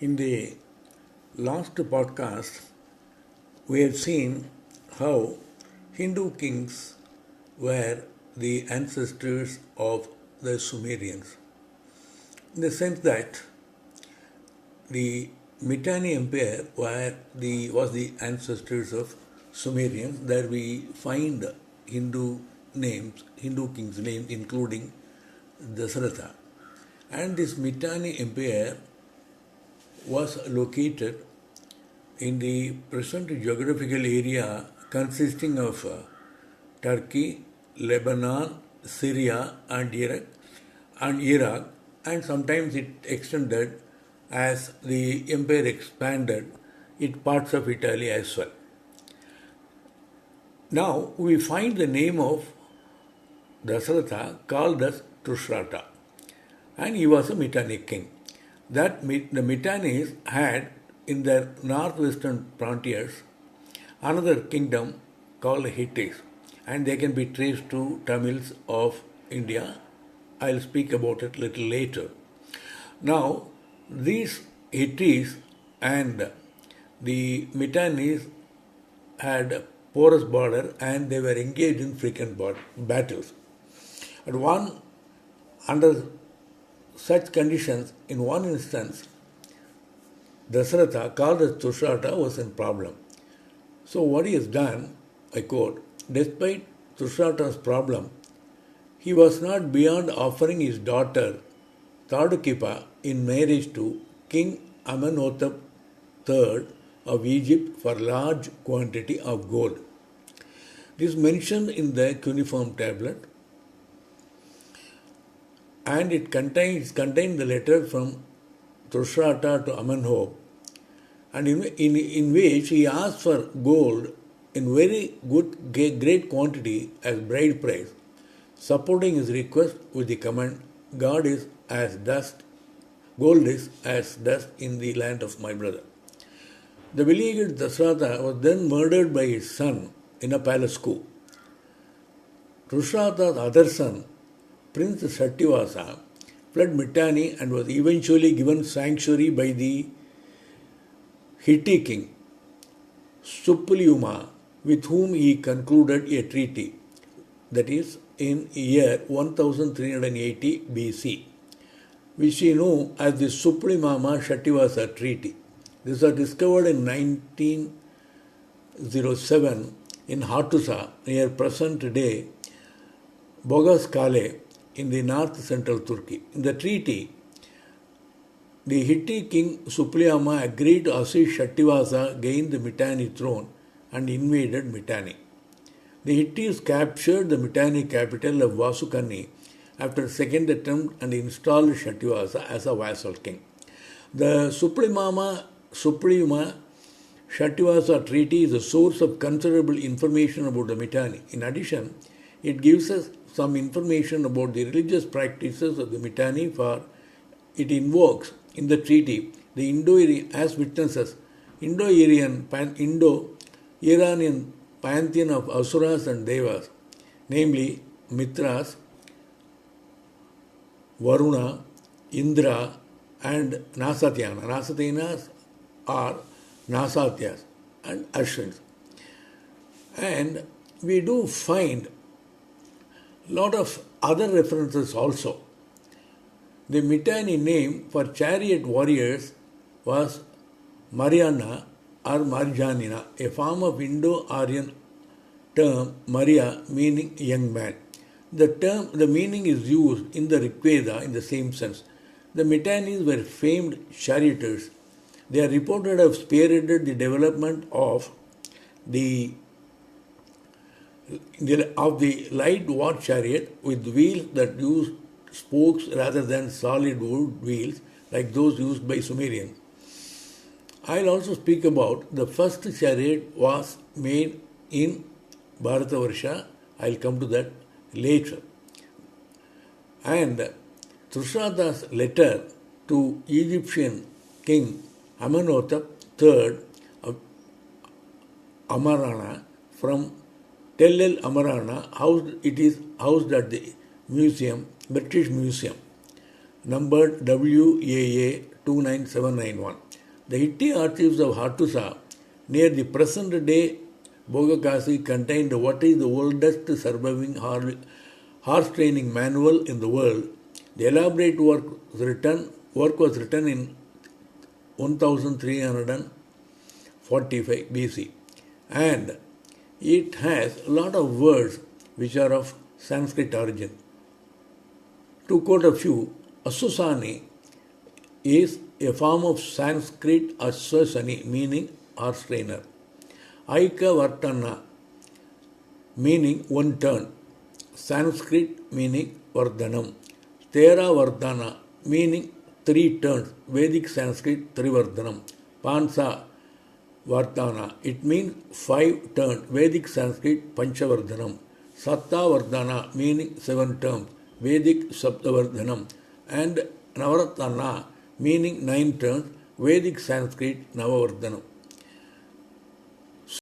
In the last podcast, we have seen how Hindu kings were the ancestors of the Sumerians, in the sense that the Mitanni Empire was the ancestors of Sumerians. There we find Hindu kings' names, including Dasaratha. And this Mitanni Empire was located in the present geographical area consisting of Turkey, Lebanon, Syria, and Iraq, and sometimes it extended as the empire expanded it parts of Italy as well. Now we find the name of Dasaratha called as Tushrata, and he was a Mitanni king. The Mitannis had in their northwestern frontiers another kingdom called Hittites, and they can be traced to Tamils of India. I'll speak about it a little later. Now, these Hittites and the Mitannis had a porous border and they were engaged in frequent battles. Under such conditions, in one instance, Dasaratha, called as Tushrata, was in problem. So what he has done, I quote, despite Tushrata's problem, he was not beyond offering his daughter Tadukipa in marriage to King Amenhotep III of Egypt for large quantity of gold. This is mentioned in the cuneiform tablet, and it contained the letter from Tushrata to Amenhotep, and in which he asked for gold in very great quantity as bride price, supporting his request with the comment, gold is as dust in the land of my brother. The beleaguered Dasaratha was then murdered by his son in a palace coup. Tushrata's other son, Prince Sattivasa, fled Mitanni and was eventually given sanctuary by the Hittite king Suppiliuma, with whom he concluded a treaty, that is, in year 1380 BC, which we know as the Suppiliuma-Sattivasa Treaty. This was discovered in 1907 in Hattusa, near present-day Boğazkale, in the north-central Turkey. In the treaty, the Hittite king Suppiliuma agreed to assist Sattivasa gain the Mitanni throne and invaded Mitanni. The Hittites captured the Mitanni capital of Vasukanni after a second attempt and installed Sattivasa as a vassal king. The Suppiliuma-Sattivasa treaty is a source of considerable information about the Mitanni. In addition, it gives us some information about the religious practices of the Mitanni, for it invokes in the treaty the Indo-Iranian pantheon of Asuras and Devas, namely Mitras, Varuna, Indra, and Nasatyana. Nasatyanas are Nasatyas and Ashwins. And we do find a lot of other references also. The Mitanni name for chariot warriors was Mariana or Marjanina, a form of Indo-Aryan term Maria, meaning young man. The meaning is used in the Rigveda in the same sense. The Mitannis were famed charioteers. They are reported to have spearheaded the development of the light war chariot with wheels that used spokes rather than solid wood wheels like those used by Sumerians. I'll also speak about the first chariot was made in Bharatavarsa. I'll come to that later. And Tushrata's letter to Egyptian king Amenhotep III of Amarna from Tel El Amarna, it is housed at the British Museum, numbered WAA 29791. The Hittite archives of Hattusa near the present day Bogakasi contained what is the oldest surviving horse training manual in the world. The elaborate work was written in 1345 BC, and it has a lot of words which are of Sanskrit origin. To quote a few, Asusani is a form of Sanskrit Aswasani, meaning horse trainer. Aika Vartana, meaning one turn. Sanskrit meaning Vardhanam. Tera Vardhana, meaning three turns. Vedic Sanskrit Trivardhanam. Pansa Vardhana, it means 5 turns. Vedic Sanskrit Panchavardhanam. Satta Vardhana, meaning 7 turns. Vedic Saptavardhanam. And Navaratana, meaning 9 turns. Vedic Sanskrit Navavardhanam.